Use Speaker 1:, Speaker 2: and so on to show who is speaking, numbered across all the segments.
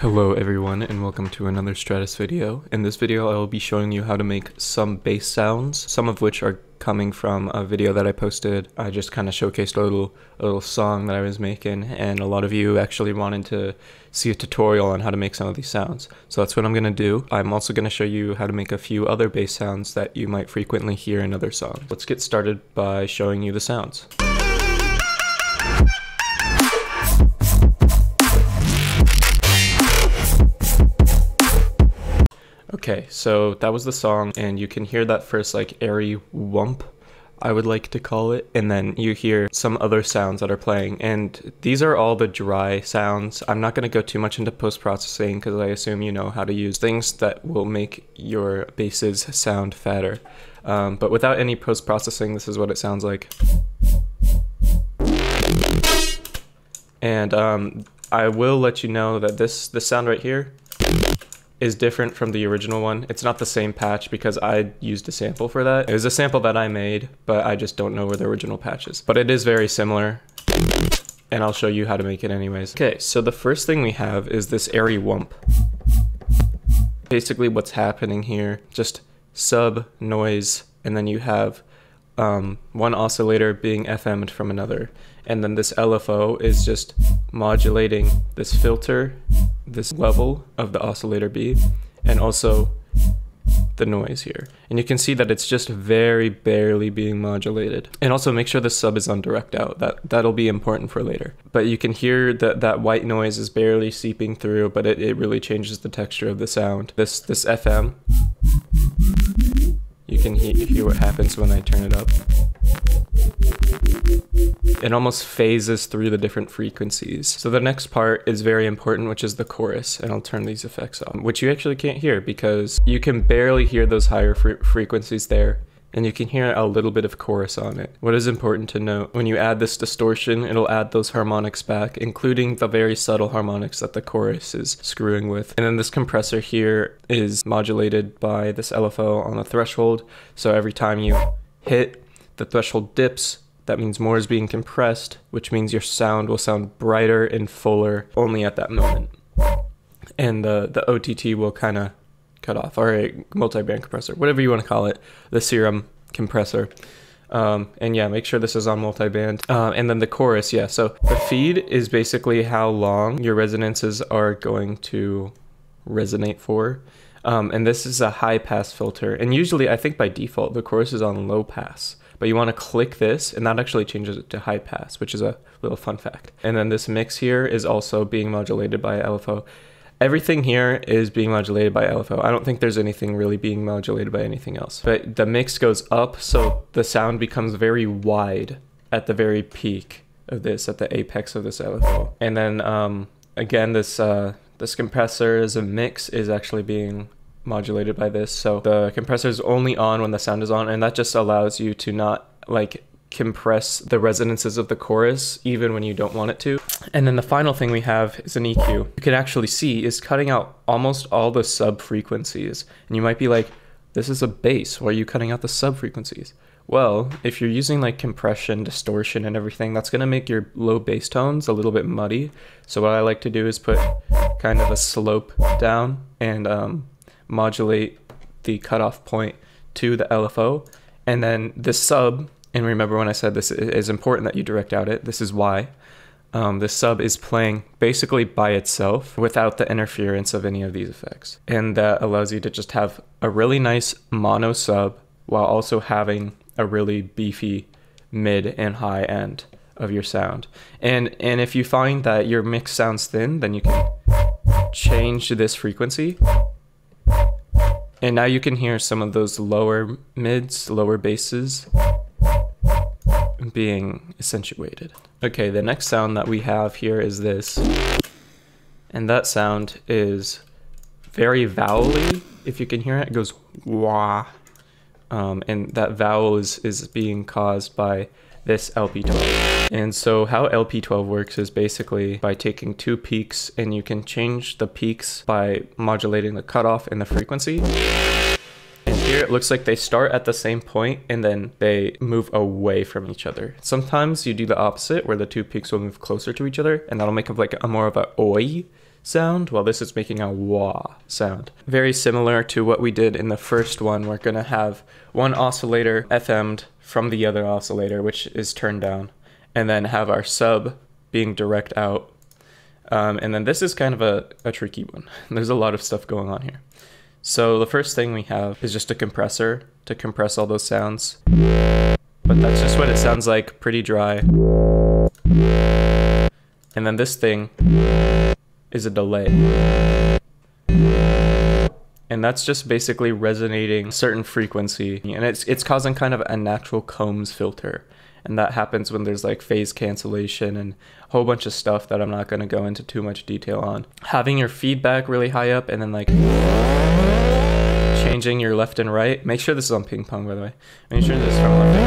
Speaker 1: Hello everyone and welcome to another Stratus video. In this video I will be showing you how to make some bass sounds, some of which are coming from a video that I posted. I just kind of showcased a little song that I was making, and a lot of you actually wanted to see a tutorial on how to make some of these sounds. So that's what I'm going to do. I'm also going to show you how to make a few other bass sounds that you might frequently hear in other songs. Let's get started by showing you the sounds. Okay, so that was the song, and you can hear that first like airy whump, I would like to call it, and then you hear some other sounds that are playing, and these are all the dry sounds. I'm not going to go too much into post-processing because I assume you know how to use things that will make your basses sound fatter. But without any post-processing, this is what it sounds like. And I will let you know that this sound right here is different from the original one. It's not the same patch because I used a sample for that. It was a sample that I made, but I just don't know where the original patch is. But it is very similar, and I'll show you how to make it anyways. Okay, so the first thing we have is this airy whump. Basically what's happening here, just sub noise, and then you have one oscillator being FM'd from another. And then this LFO is just modulating this filter, this level of the oscillator B, and also the noise here. And you can see that it's just very barely being modulated. And also make sure the sub is on direct out. That'll be important for later. But you can hear that white noise is barely seeping through, but it really changes the texture of the sound. This FM, you can hear what happens when I turn it up. It almost phases through the different frequencies. So the next part is very important, which is the chorus, and I'll turn these effects on, which you actually can't hear because you can barely hear those higher frequencies there, and you can hear a little bit of chorus on it. What is important to note, when you add this distortion, it'll add those harmonics back, including the very subtle harmonics that the chorus is screwing with. And then this compressor here is modulated by this LFO on a threshold, so every time you hit, the threshold dips. That means more is being compressed, which means your sound will sound brighter and fuller only at that moment. And the OTT will kind of cut off, or a multiband compressor, whatever you want to call it, the SERUM compressor. And yeah, make sure this is on multiband. And then the chorus, yeah, so the feed is basically how long your resonances are going to resonate for. And this is a high pass filter, and usually I think by default the chorus is on low pass. But you want to click this, and that actually changes it to high pass, which is a little fun fact. And then this mix here is also being modulated by LFO. Everything here is being modulated by LFO. I don't think there's anything really being modulated by anything else. But the mix goes up, so the sound becomes very wide at the very peak of this, at the apex of this LFO. And then again, this compressor as a mix is actually being modulated by this, so the compressor is only on when the sound is on, and that just allows you to not like compress the resonances of the chorus even when you don't want it to. And then the final thing we have is an EQ. You can actually see is cutting out almost all the sub frequencies, and you might be like, this is a bass, why are you cutting out the sub frequencies? Well, if you're using like compression, distortion, and everything, that's gonna make your low bass tones a little bit muddy. So what I like to do is put kind of a slope down and modulate the cutoff point to the LFO, and then this sub, and remember when I said this is important that you direct out it, this is why this sub is playing basically by itself without the interference of any of these effects, and that allows you to just have a really nice mono sub while also having a really beefy mid and high end of your sound. And if you find that your mix sounds thin, then you can change this frequency. And now you can hear some of those lower mids, lower basses being accentuated. Okay, the next sound that we have here is this. And that sound is very vowel-y. If you can hear it, it goes wah. And that vowel is being caused by this LP12. And so how LP12 works is basically by taking two peaks, and you can change the peaks by modulating the cutoff and the frequency. And here it looks like they start at the same point and then they move away from each other. Sometimes you do the opposite where the two peaks will move closer to each other, and that'll make it like a more of a oi sound, while this is making a wah sound. Very similar to what we did in the first one. We're gonna have one oscillator FM'd from the other oscillator, which is turned down, and then have our sub being direct out. And then this is kind of a tricky one. There's a lot of stuff going on here. So the first thing we have is just a compressor to compress all those sounds. But that's just what it sounds like, pretty dry. And then this thing is a delay. And that's just basically resonating a certain frequency. And it's causing kind of a natural Combs filter. And that happens when there's like phase cancellation and a whole bunch of stuff that I'm not going to go into too much detail on. Having your feedback really high up and then like changing your left and right. Make sure this is on ping pong, by the way. Make sure this is from left and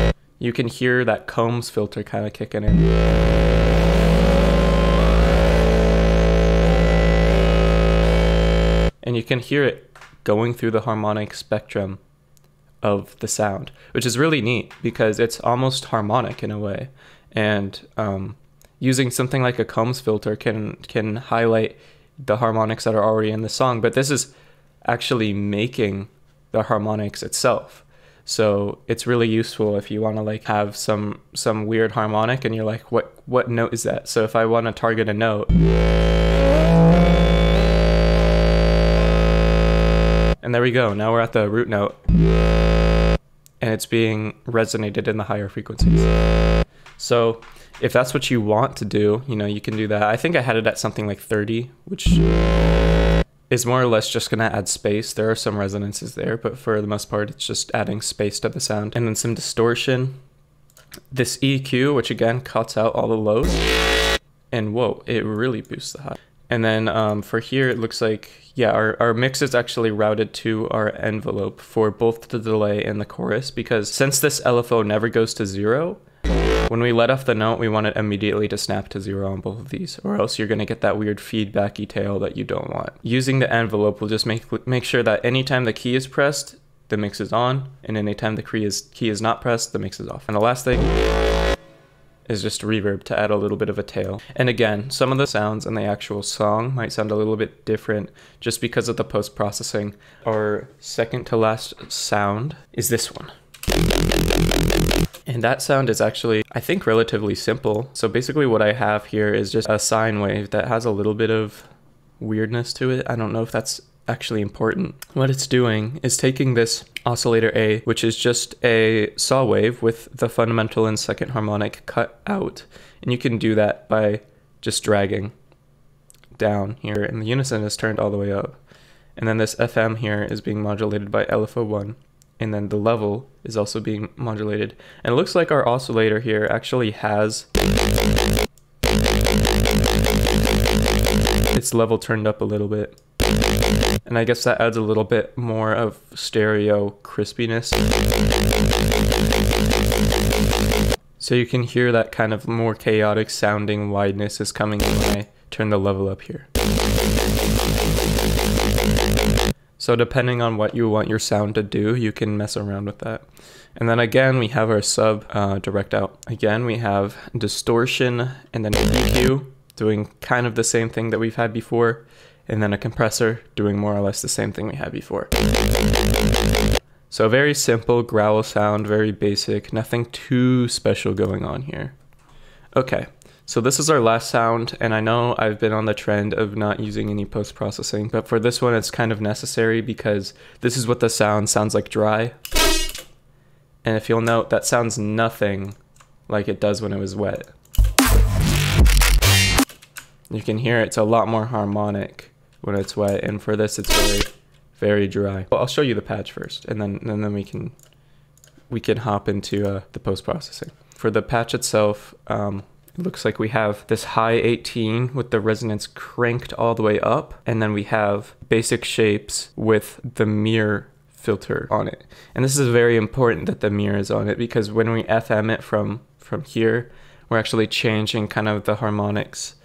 Speaker 1: right. You can hear that Combs filter kind of kicking in. And you can hear it going through the harmonic spectrum of the sound, which is really neat because it's almost harmonic in a way. And using something like a Combs filter can highlight the harmonics that are already in the song, but this is actually making the harmonics itself. So it's really useful if you want to like have some weird harmonic and you're like, what note is that? So if I want to target a note, and there we go, now we're at the root note and it's being resonated in the higher frequencies. So if that's what you want to do, you know, you can do that. I think I had it at something like 30, which is more or less just gonna add space. There are some resonances there, but for the most part, it's just adding space to the sound. And then some distortion. This EQ, which again cuts out all the lows. And whoa, it really boosts the high. And then for here, it looks like, yeah, our mix is actually routed to our envelope for both the delay and the chorus, because since this LFO never goes to 0, when we let off the note, we want it immediately to snap to 0 on both of these, or else you're gonna get that weird feedbacky tail that you don't want. Using the envelope will just make sure that anytime the key is pressed, the mix is on, and anytime the key is not pressed, the mix is off. And the last thing is just reverb to add a little bit of a tail. And again, some of the sounds in the actual song might sound a little bit different just because of the post-processing. Our second to last sound is this one. And that sound is actually, I think, relatively simple. So basically what I have here is just a sine wave that has a little bit of weirdness to it. I don't know if that's actually important. What it's doing is taking this oscillator A, which is just a saw wave with the fundamental and second harmonic cut out. And you can do that by just dragging down here, and the unison is turned all the way up. And then this FM here is being modulated by LFO1. And then the level is also being modulated. And it looks like our oscillator here actually has its level turned up a little bit. And I guess that adds a little bit more of stereo crispiness. So you can hear that kind of more chaotic sounding wideness is coming in when I turn the level up here. So depending on what you want your sound to do, you can mess around with that. And then again, we have our sub direct out. Again, we have distortion and then an EQ doing kind of the same thing that we've had before. And then a compressor doing more or less the same thing we had before. So very simple growl sound, very basic, nothing too special going on here. Okay, so this is our last sound, and I know I've been on the trend of not using any post-processing, but for this one it's kind of necessary because this is what the sound sounds like dry. And if you'll note, that sounds nothing like it does when it was wet. You can hear it's a lot more harmonic when it's wet, and for this it's very, very dry. Well, I'll show you the patch first, and then we can hop into the post-processing. For the patch itself, it looks like we have this high 18 with the resonance cranked all the way up, and then we have basic shapes with the mirror filter on it. And this is very important that the mirror is on it, because when we FM it from here, we're actually changing kind of the harmonics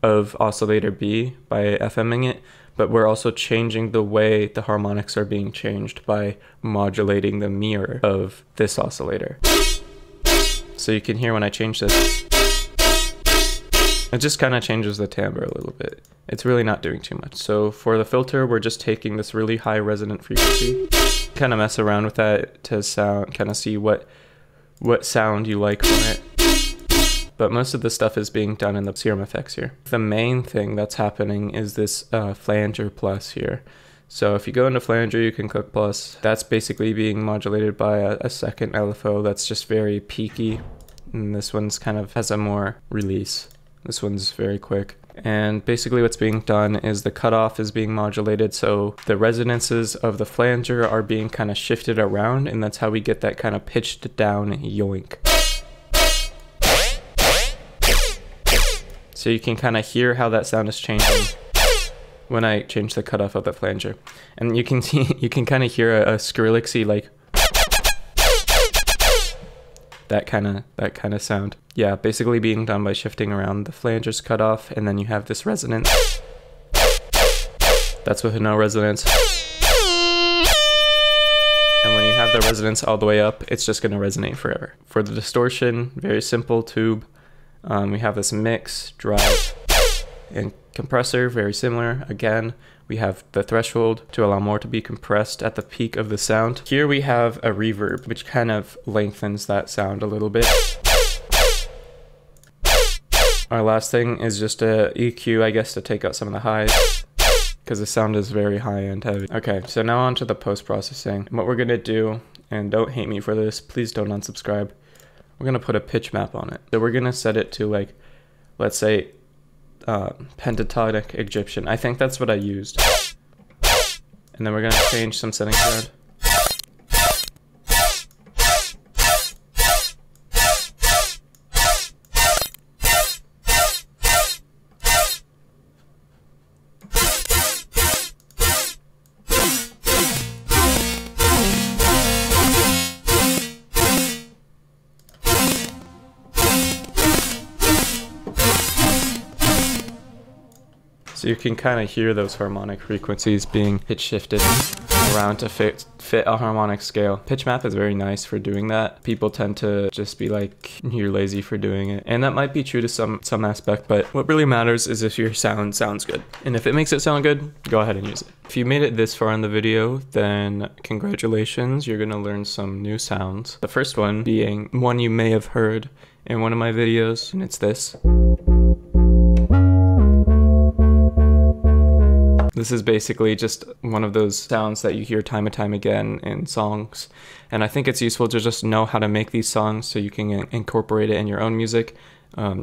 Speaker 1: of oscillator B by FMing it, but we're also changing the way the harmonics are being changed by modulating the mirror of this oscillator. So you can hear when I change this, It just kind of changes the timbre a little bit. It's really not doing too much. So for the filter, we're just taking this really high resonant frequency, kind of mess around with that to sound, kind of see what sound you like from it. But most of the stuff is being done in the SERUM effects here. The main thing that's happening is this Flanger Plus here. So if you go into Flanger, you can click plus. That's basically being modulated by a second LFO that's just very peaky. And this one's kind of has a more release. This one's very quick. And basically what's being done is the cutoff is being modulated, so the resonances of the flanger are being kind of shifted around, and that's how we get that kind of pitched down yoink. So you can kind of hear how that sound is changing when I change the cutoff of the flanger. And you can see, you can kind of hear a Skrillexy, like that kind of sound. Yeah, basically being done by shifting around the flanger's cutoff, and then you have this resonance. That's with no resonance. And when you have the resonance all the way up, it's just going to resonate forever. For the distortion, very simple tube. We have this mix, drive, and compressor, very similar. Again, we have the threshold to allow more to be compressed at the peak of the sound. Here we have a reverb, which kind of lengthens that sound a little bit. Our last thing is just a EQ, I guess, to take out some of the highs, because the sound is very high and heavy. Okay, so now on to the post-processing. What we're gonna do, and don't hate me for this, please don't unsubscribe, we're gonna put a pitch map on it. So we're gonna set it to, like, let's say, pentatonic Egyptian. I think that's what I used. And then we're gonna change some settings around. So you can kind of hear those harmonic frequencies being pitch shifted around to fit a harmonic scale. Pitch map is very nice for doing that. People tend to just be like, you're lazy for doing it. And that might be true to some aspect, but what really matters is if your sound sounds good. And if it makes it sound good, go ahead and use it. If you made it this far in the video, then congratulations, you're gonna learn some new sounds. The first one being one you may have heard in one of my videos, and it's this. This is basically just one of those sounds that you hear time and time again in songs. And I think it's useful to just know how to make these songs so you can incorporate it in your own music,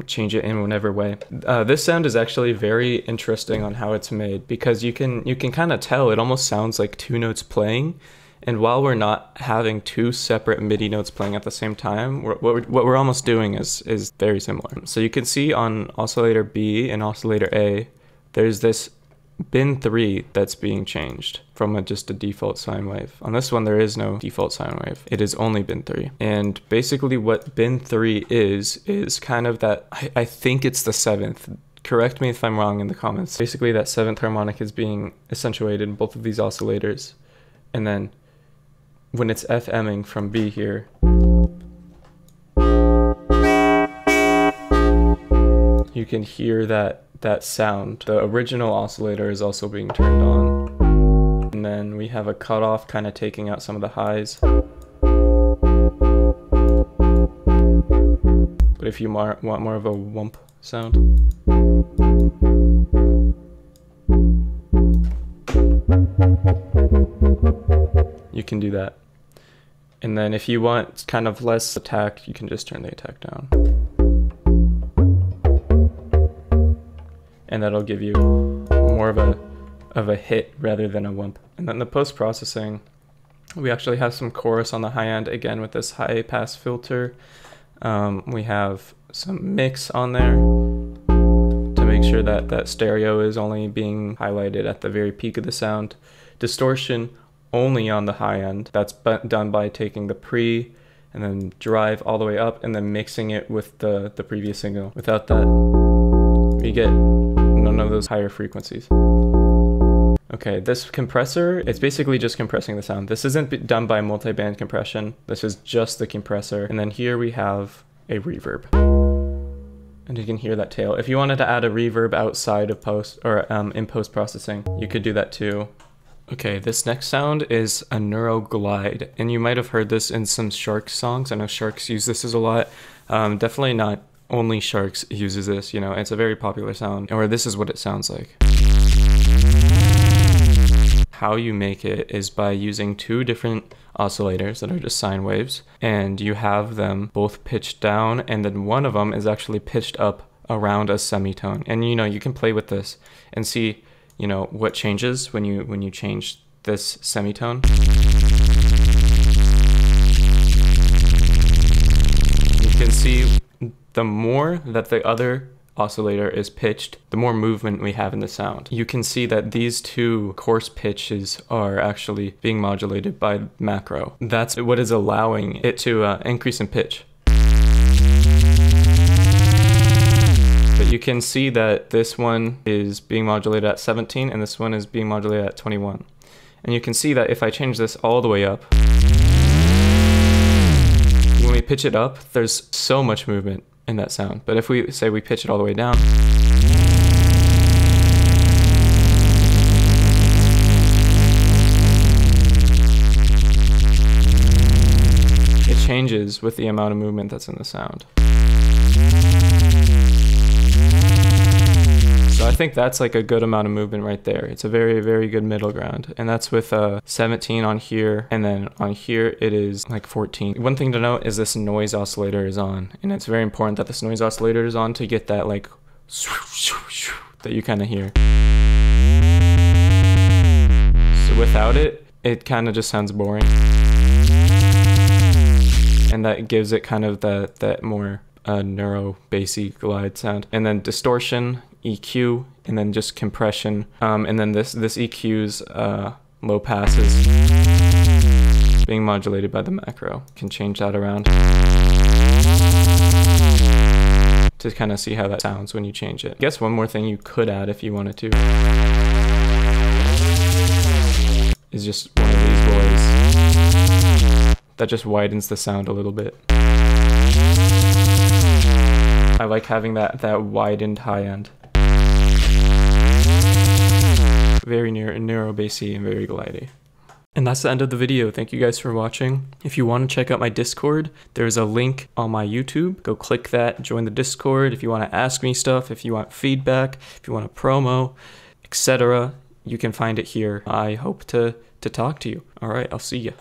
Speaker 1: change it in whatever way. This sound is actually very interesting on how it's made, because you can kind of tell it almost sounds like two notes playing. And while we're not having two separate MIDI notes playing at the same time, what we're almost doing is very similar. So you can see on oscillator B and oscillator A, there's this bin 3 that's being changed from just a default sine wave. On this one, there is no default sine wave. It is only bin 3. And basically what bin 3 is kind of that, I think it's the 7th. Correct me if I'm wrong in the comments. Basically that 7th harmonic is being accentuated in both of these oscillators. And then when it's FMing from B here, you can hear that sound. The original oscillator is also being turned on. And then we have a cutoff kind of taking out some of the highs. But if you want more of a whump sound, you can do that. And then if you want kind of less attack, you can just turn the attack down. And that'll give you more of a hit rather than a whump. And then the post-processing, we actually have some chorus on the high end, again with this high pass filter. We have some mix on there to make sure that that stereo is only being highlighted at the very peak of the sound. Distortion only on the high end. That's done by taking the pre and then drive all the way up and then mixing it with the previous signal. Without that, we get none of those higher frequencies. Okay, this compressor, it's basically just compressing the sound. This isn't done by multiband compression. This is just the compressor. And then here we have a reverb. and you can hear that tail. If you wanted to add a reverb outside of post or in post-processing, you could do that too. Okay, this next sound is a Neuroglide, and you might have heard this in some Sharks songs. I know Sharks use this a lot. Definitely not only Sharks uses this, you know, it's a very popular sound, or this is what it sounds like. How you make it is by using two different oscillators that are just sine waves, and you have them both pitched down, and then one of them is actually pitched up around a semitone. And you know, you can play with this and see, you know, what changes when you change this semitone. You can see the more that the other oscillator is pitched, the more movement we have in the sound. You can see that these two coarse pitches are actually being modulated by macro. That's what is allowing it to increase in pitch. But you can see that this one is being modulated at 17 and this one is being modulated at 21. And you can see that if I change this all the way up, when we pitch it up, there's so much movement in that sound. But if we say we pitch it all the way down, it changes with the amount of movement that's in the sound. So I think that's like a good amount of movement right there. It's a very, very good middle ground. And that's with 17 on here, and then on here it is like 14. One thing to note is this noise oscillator is on, and it's very important that this noise oscillator is on to get that like that you kind of hear. So without it, it kind of just sounds boring. And that gives it kind of that more neuro bassy glide sound. And then distortion, EQ, and then just compression, and then this EQ's low passes being modulated by the macro. You can change that around to kind of see how that sounds when you change it. I guess one more thing you could add if you wanted to is just one of these boys that just widens the sound a little bit. I like having that widened high end. Very neuro bassy and very glidey. And that's the end of the video. Thank you guys for watching. If you want to check out my Discord, there's a link on my YouTube. Go click that, join the Discord. If you want to ask me stuff, if you want feedback, if you want a promo, etc., you can find it here. I hope to talk to you. All right, I'll see you.